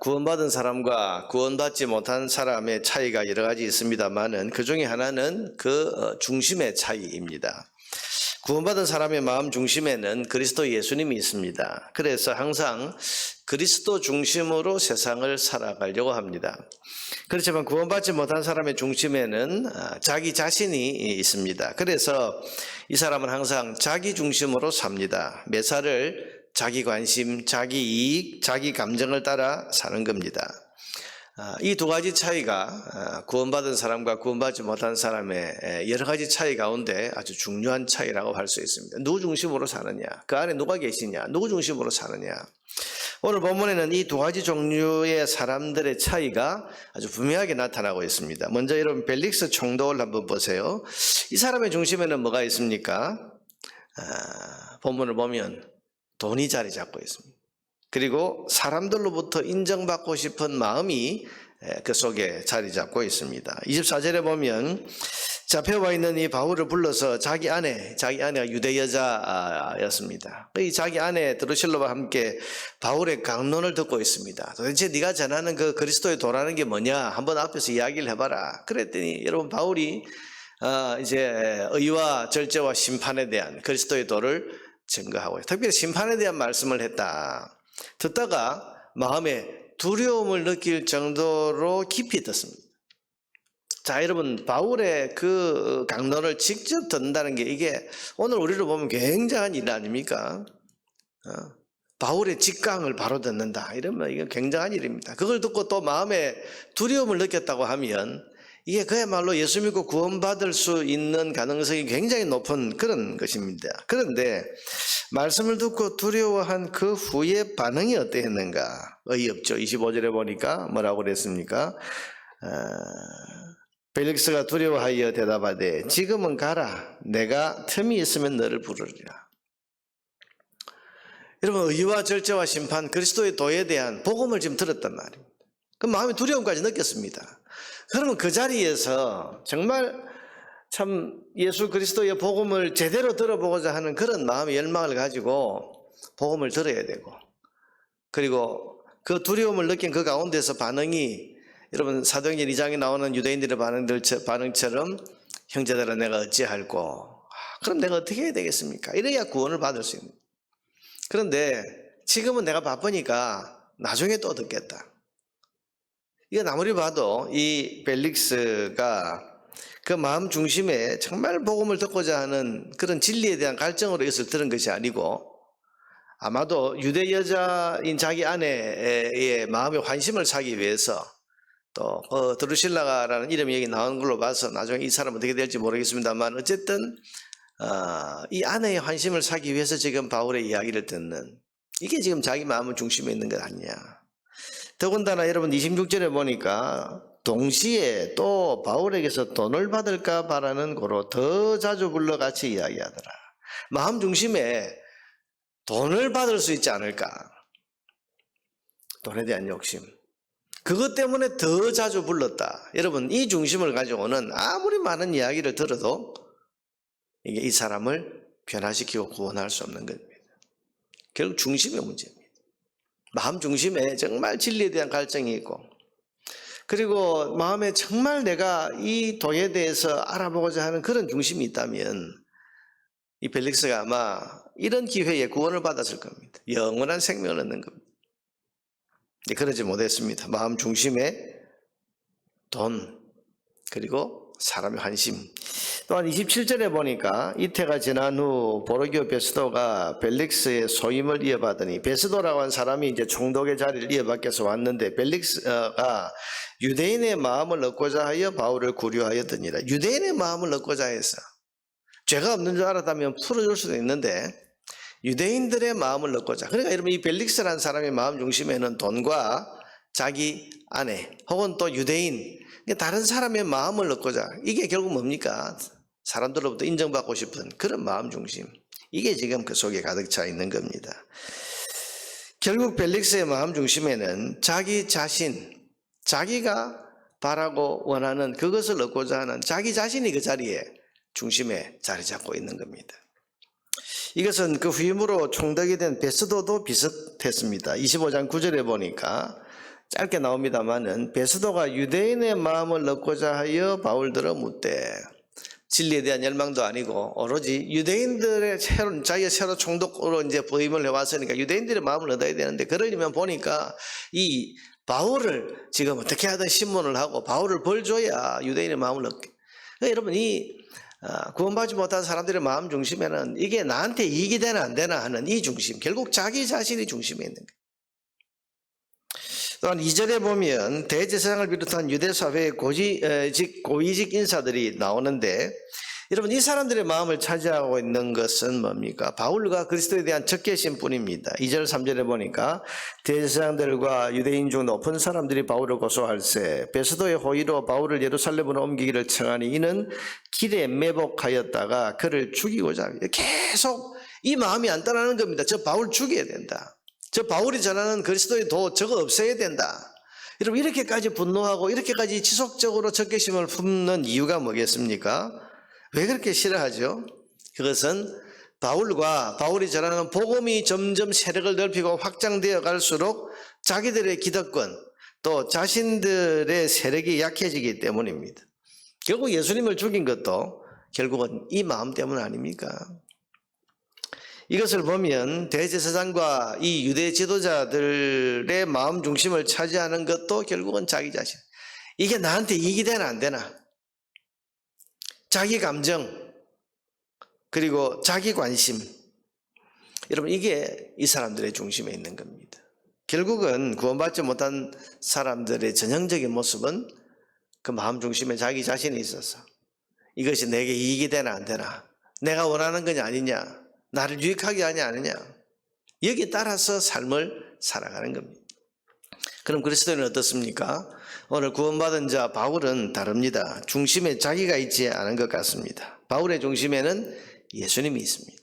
구원받은 사람과 구원받지 못한 사람의 차이가 여러 가지 있습니다만은 그 중에 하나는 중심의 차이입니다. 구원받은 사람의 마음 중심에는 그리스도 예수님이 있습니다. 그래서 항상 그리스도 중심으로 세상을 살아가려고 합니다. 그렇지만 구원받지 못한 사람의 중심에는 자기 자신이 있습니다. 그래서 이 사람은 항상 자기 중심으로 삽니다. 매사를 자기 관심, 자기 이익, 자기 감정을 따라 사는 겁니다. 이 두 가지 차이가 구원받은 사람과 구원받지 못한 사람의 여러 가지 차이 가운데 아주 중요한 차이라고 할 수 있습니다. 누구 중심으로 사느냐, 그 안에 누가 계시냐, 누구 중심으로 사느냐. 오늘 본문에는 이 두 가지 종류의 사람들의 차이가 아주 분명하게 나타나고 있습니다. 먼저 여러분 벨릭스 총독을 한번 보세요. 이 사람의 중심에는 뭐가 있습니까? 본문을 보면 돈이 자리 잡고 있습니다. 그리고 사람들로부터 인정받고 싶은 마음이 그 속에 자리 잡고 있습니다. 24절에 보면 잡혀와 있는 이 바울을 불러서 자기 아내가 유대 여자였습니다. 이 자기 아내 드루실라와 함께 바울의 강론을 듣고 있습니다. 도대체 네가 전하는 그 그리스도의 도라는 게 뭐냐? 한번 앞에서 이야기를 해봐라. 그랬더니 여러분 바울이 이제 의와 절제와 심판에 대한 그리스도의 도를 증거하고 특별히 심판에 대한 말씀을 했다. 듣다가 마음에 두려움을 느낄 정도로 깊이 듣습니다. 자, 여러분 바울의 그 강론을 직접 듣는다는 게 이게 오늘 우리로 보면 굉장한 일 아닙니까? 바울의 직강을 바로 듣는다 이러면 이건 굉장한 일입니다. 그걸 듣고 또 마음에 두려움을 느꼈다고 하면 이게 그야말로 예수 믿고 구원받을 수 있는 가능성이 굉장히 높은 그런 것입니다. 그런데 말씀을 듣고 두려워한 그 후의 반응이 어땠는가? 어이없죠. 25절에 보니까 뭐라고 그랬습니까? 벨릭스가 두려워하여 대답하되 지금은 가라. 내가 틈이 있으면 너를 부르리라. 여러분 의와 절제와 심판 그리스도의 도에 대한 복음을 지금 들었단 말입니다. 그 마음의 두려움까지 느꼈습니다. 그러면 그 자리에서 정말 참 예수 그리스도의 복음을 제대로 들어보고자 하는 그런 마음의 열망을 가지고 복음을 들어야 되고, 그리고 그 두려움을 느낀 그 가운데서 반응이 여러분 사도행전 2장에 나오는 유대인들의 반응처럼 형제들아 내가 어찌할꼬, 그럼 내가 어떻게 해야 되겠습니까? 이래야 구원을 받을 수 있는. 그런데 지금은 내가 바쁘니까 나중에 또 듣겠다. 이건 아무리 봐도 이 벨릭스가 그 마음 중심에 정말 복음을 듣고자 하는 그런 진리에 대한 갈증으로 이것을 들은 것이 아니고 아마도 유대 여자인 자기 아내의 마음의 환심을 사기 위해서 또 드루실라라는 이름이 여기 나온 걸로 봐서 나중에 이 사람은 어떻게 될지 모르겠습니다만 어쨌든 이 아내의 환심을 사기 위해서 지금 바울의 이야기를 듣는, 이게 지금 자기 마음 중심에 있는 것 아니냐. 더군다나 여러분 26절에 보니까 동시에 또 바울에게서 돈을 받을까 바라는 고로 더 자주 불러 같이 이야기하더라. 마음 중심에 돈을 받을 수 있지 않을까. 돈에 대한 욕심. 그것 때문에 더 자주 불렀다. 여러분 이 중심을 가지고는 아무리 많은 이야기를 들어도 이게 이 사람을 변화시키고 구원할 수 없는 겁니다. 결국 중심의 문제입니다. 마음 중심에 정말 진리에 대한 갈증이 있고, 그리고 마음에 정말 내가 이 도에 대해서 알아보고자 하는 그런 중심이 있다면 이 벨릭스가 아마 이런 기회에 구원을 받았을 겁니다. 영원한 생명을 얻는 겁니다. 그러지 못했습니다. 마음 중심에 돈, 그리고 사람의 환심. 또한 27절에 보니까 이태가 지난 후 보르기오 베스도가 벨릭스의 소임을 이어받으니, 베스도라고 한 사람이 이제 총독의 자리를 이어받기 위해서 왔는데 벨릭스가 유대인의 마음을 얻고자 하여 바울을 구류하였더니라. 유대인의 마음을 얻고자 해서 죄가 없는 줄 알았다면 풀어줄 수도 있는데 유대인들의 마음을 얻고자. 그러니까 여러분 이 벨릭스라는 사람의 마음 중심에는 돈과 자기 아내 혹은 또 유대인, 다른 사람의 마음을 얻고자, 이게 결국 뭡니까? 사람들로부터 인정받고 싶은 그런 마음 중심, 이게 지금 그 속에 가득 차 있는 겁니다. 결국 벨릭스의 마음 중심에는 자기 자신, 자기가 바라고 원하는 그것을 얻고자 하는 자기 자신이 그 자리에 중심에 자리 잡고 있는 겁니다. 이것은 그 후임으로 총독이 된 베스도도 비슷했습니다. 25장 9절에 보니까 짧게 나옵니다마는 베스도가 유대인의 마음을 얻고자 하여 바울들을 묻되, 진리에 대한 열망도 아니고 오로지 유대인들의 자기가 새로 총독으로 이제 부임을 해왔으니까 유대인들의 마음을 얻어야 되는데, 그러려면 보니까 이 바울을 지금 어떻게 하든 신문을 하고 바울을 벌 줘야 유대인의 마음을 얻게. 그러니까 여러분, 이 구원받지 못한 사람들의 마음 중심에는 이게 나한테 이익이 되나 안 되나 하는 이 중심, 결국 자기 자신이 중심에 있는 거예요. 또한 2절에 보면 대제사장을 비롯한 유대사회의 고위직 인사들이 나오는데, 여러분 이 사람들의 마음을 차지하고 있는 것은 뭡니까? 바울과 그리스도에 대한 적개심 뿐입니다. 2절 3절에 보니까 대제사장들과 유대인 중 높은 사람들이 바울을 고소할세 베스도의 호의로 바울을 예루살렘으로 옮기기를 청하니 이는 길에 매복하였다가 그를 죽이고자 합니다. 계속 이 마음이 안 떠나는 겁니다. 저 바울 죽여야 된다. 저 바울이 전하는 그리스도의 도 저거 없애야 된다. 여러분 이렇게까지 분노하고 이렇게까지 지속적으로 적개심을 품는 이유가 뭐겠습니까? 왜 그렇게 싫어하죠? 그것은 바울이 전하는 복음이 점점 세력을 넓히고 확장되어 갈수록 자기들의 기득권 또 자신들의 세력이 약해지기 때문입니다. 결국 예수님을 죽인 것도 결국은 이 마음 때문 아닙니까? 이것을 보면 대제사장과 이 유대 지도자들의 마음 중심을 차지하는 것도 결국은 자기 자신. 이게 나한테 이익이 되나 안 되나? 자기 감정, 그리고 자기 관심. 여러분 이게 이 사람들의 중심에 있는 겁니다. 결국은 구원받지 못한 사람들의 전형적인 모습은 그 마음 중심에 자기 자신이 있어서 이것이 내게 이익이 되나 안 되나, 내가 원하는 거냐 아니냐, 나를 유익하게 하냐 아니냐, 여기에 따라서 삶을 살아가는 겁니다. 그럼 그리스도인은 어떻습니까? 오늘 구원받은 자 바울은 다릅니다. 중심에 자기가 있지 않은 것 같습니다. 바울의 중심에는 예수님이 있습니다.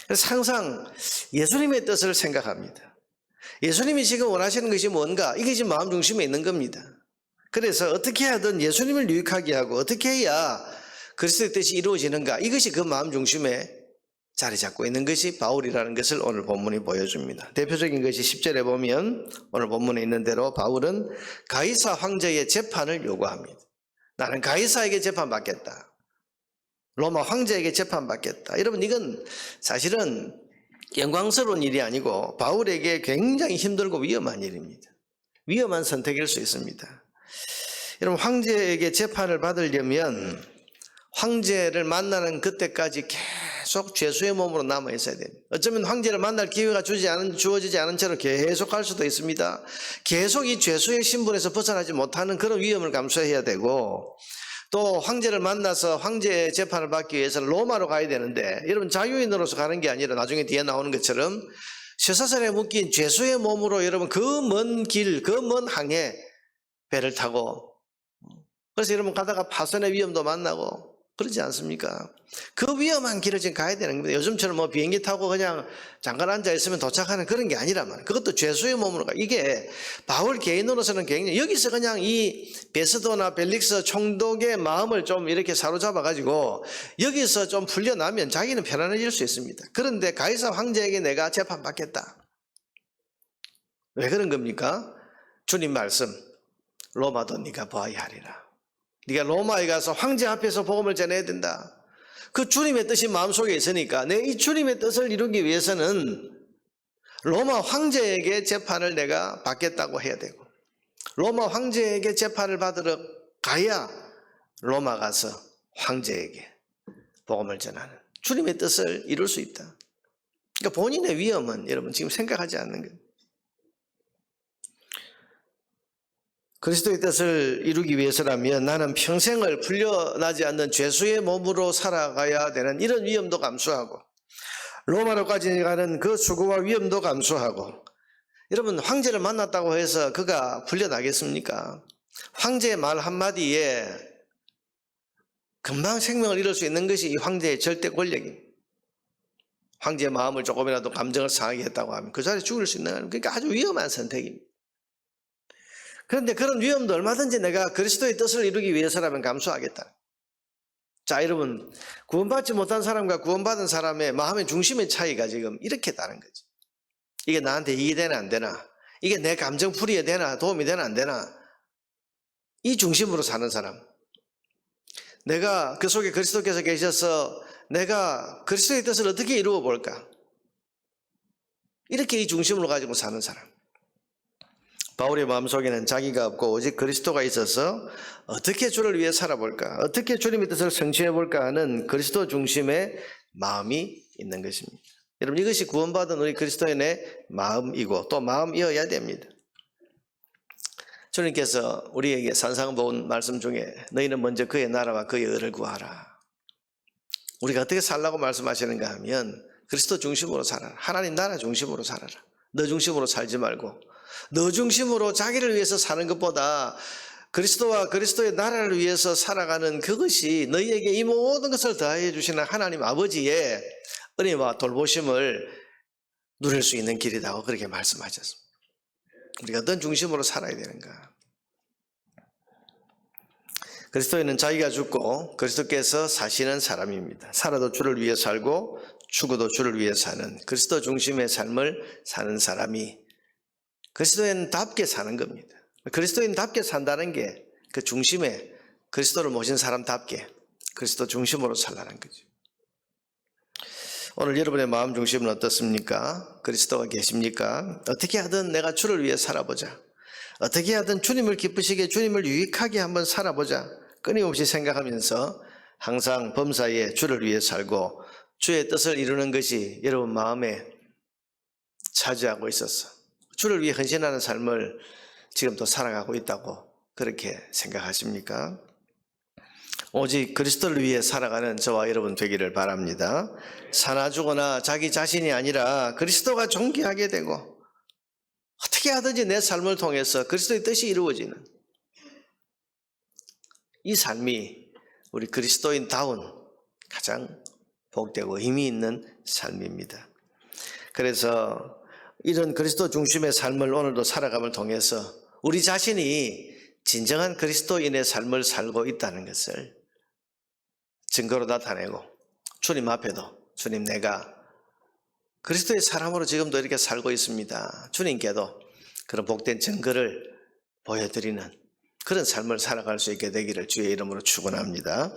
그래서 항상 예수님의 뜻을 생각합니다. 예수님이 지금 원하시는 것이 뭔가, 이게 지금 마음 중심에 있는 겁니다. 그래서 어떻게 하든 예수님을 유익하게 하고 어떻게 해야 그리스도의 뜻이 이루어지는가, 이것이 그 마음 중심에 자리 잡고 있는 것이 바울이라는 것을 오늘 본문이 보여줍니다. 대표적인 것이 10절에 보면 오늘 본문에 있는 대로 바울은 가이사 황제의 재판을 요구합니다. 나는 가이사에게 재판받겠다. 로마 황제에게 재판받겠다. 여러분 이건 사실은 영광스러운 일이 아니고 바울에게 굉장히 힘들고 위험한 일입니다. 위험한 선택일 수 있습니다. 여러분 황제에게 재판을 받으려면 황제를 만나는 그때까지 계속 죄수의 몸으로 남아 있어야 됩니다. 어쩌면 황제를 만날 기회가 주어지지 않은 채로 계속 갈 수도 있습니다. 계속 이 죄수의 신분에서 벗어나지 못하는 그런 위험을 감수해야 되고, 또 황제를 만나서 황제의 재판을 받기 위해서는 로마로 가야 되는데, 여러분 자유인으로서 가는 게 아니라 나중에 뒤에 나오는 것처럼 쇠사슬에 묶인 죄수의 몸으로 여러분 그 먼 길, 그 먼 항해 배를 타고, 그래서 여러분 가다가 파손의 위험도 만나고 그러지 않습니까? 그 위험한 길을 지금 가야 되는 겁니다. 요즘처럼 뭐 비행기 타고 그냥 잠깐 앉아있으면 도착하는 그런 게 아니라만, 그것도 죄수의 몸으로 가. 이게 바울 개인으로서는 굉장히, 여기서 그냥 이 베스도나 벨릭스 총독의 마음을 좀 이렇게 사로잡아 가지고 여기서 좀 풀려나면 자기는 편안해질 수 있습니다. 그런데 가이사 황제에게 내가 재판받겠다. 왜 그런 겁니까? 주님 말씀, 로마도 네가 보아야 하리라. 네가 로마에 가서 황제 앞에서 복음을 전해야 된다. 그 주님의 뜻이 마음속에 있으니까 내 이 주님의 뜻을 이루기 위해서는 로마 황제에게 재판을 내가 받겠다고 해야 되고, 로마 황제에게 재판을 받으러 가야 로마 가서 황제에게 복음을 전하는 주님의 뜻을 이룰 수 있다. 그러니까 본인의 위험은 여러분 지금 생각하지 않는 거예요. 그리스도의 뜻을 이루기 위해서라면 나는 평생을 풀려나지 않는 죄수의 몸으로 살아가야 되는 이런 위험도 감수하고, 로마로까지 가는 그 수고와 위험도 감수하고. 여러분 황제를 만났다고 해서 그가 풀려나겠습니까? 황제의 말 한마디에 금방 생명을 잃을 수 있는 것이 이 황제의 절대 권력입니다. 황제의 마음을 조금이라도 감정을 상하게 했다고 하면 그 자리에 죽을 수 있는, 그러니까 아주 위험한 선택입니다. 그런데 그런 위험도 얼마든지 내가 그리스도의 뜻을 이루기 위해서라면 감수하겠다. 자, 여러분, 구원받지 못한 사람과 구원받은 사람의 마음의 중심의 차이가 지금 이렇게 다른 거지. 이게 나한테 이해되나 안 되나? 이게 내 감정풀이에 되나? 도움이 되나 안 되나? 이 중심으로 사는 사람. 내가 그 속에 그리스도께서 계셔서 내가 그리스도의 뜻을 어떻게 이루어 볼까? 이렇게 이 중심으로 가지고 사는 사람. 바울의 마음속에는 자기가 없고 오직 그리스도가 있어서 어떻게 주를 위해 살아볼까? 어떻게 주님의 뜻을 성취해 볼까 하는 그리스도 중심의 마음이 있는 것입니다. 여러분, 이것이 구원받은 우리 그리스도인의 마음이고 또 마음이어야 됩니다. 주님께서 우리에게 산상보훈 말씀 중에 너희는 먼저 그의 나라와 그의 의를 구하라. 우리가 어떻게 살라고 말씀하시는가 하면 그리스도 중심으로 살아라. 하나님 나라 중심으로 살아라. 너 중심으로 살지 말고 너 중심으로 자기를 위해서 사는 것보다 그리스도와 그리스도의 나라를 위해서 살아가는 그것이 너희에게 이 모든 것을 더하여 주시는 하나님 아버지의 은혜와 돌보심을 누릴 수 있는 길이라고 그렇게 말씀하셨습니다. 우리가 어떤 중심으로 살아야 되는가? 그리스도인은 자기가 죽고 그리스도께서 사시는 사람입니다. 살아도 주를 위해 살고 죽어도 주를 위해 사는 그리스도 중심의 삶을 사는 사람이 그리스도인답게 사는 겁니다. 그리스도인답게 산다는 게 그 중심에 그리스도를 모신 사람답게 그리스도 중심으로 살라는 거죠. 오늘 여러분의 마음 중심은 어떻습니까? 그리스도가 계십니까? 어떻게 하든 내가 주를 위해 살아보자. 어떻게 하든 주님을 기쁘시게 주님을 유익하게 한번 살아보자. 끊임없이 생각하면서 항상 범사에 주를 위해 살고 주의 뜻을 이루는 것이 여러분 마음에 차지하고 있어서 주를 위해 헌신하는 삶을 지금도 살아가고 있다고 그렇게 생각하십니까? 오직 그리스도를 위해 살아가는 저와 여러분 되기를 바랍니다. 사나 죽거나 자기 자신이 아니라 그리스도가 존귀하게 되고 어떻게 하든지 내 삶을 통해서 그리스도의 뜻이 이루어지는 이 삶이 우리 그리스도인다운 가장 복되고 힘이 있는 삶입니다. 그래서 이런 그리스도 중심의 삶을 오늘도 살아감을 통해서 우리 자신이 진정한 그리스도인의 삶을 살고 있다는 것을 증거로 나타내고 주님 앞에도 주님 내가 그리스도의 사람으로 지금도 이렇게 살고 있습니다. 주님께도 그런 복된 증거를 보여드리는 그런 삶을 살아갈 수 있게 되기를 주의 이름으로 축원합니다.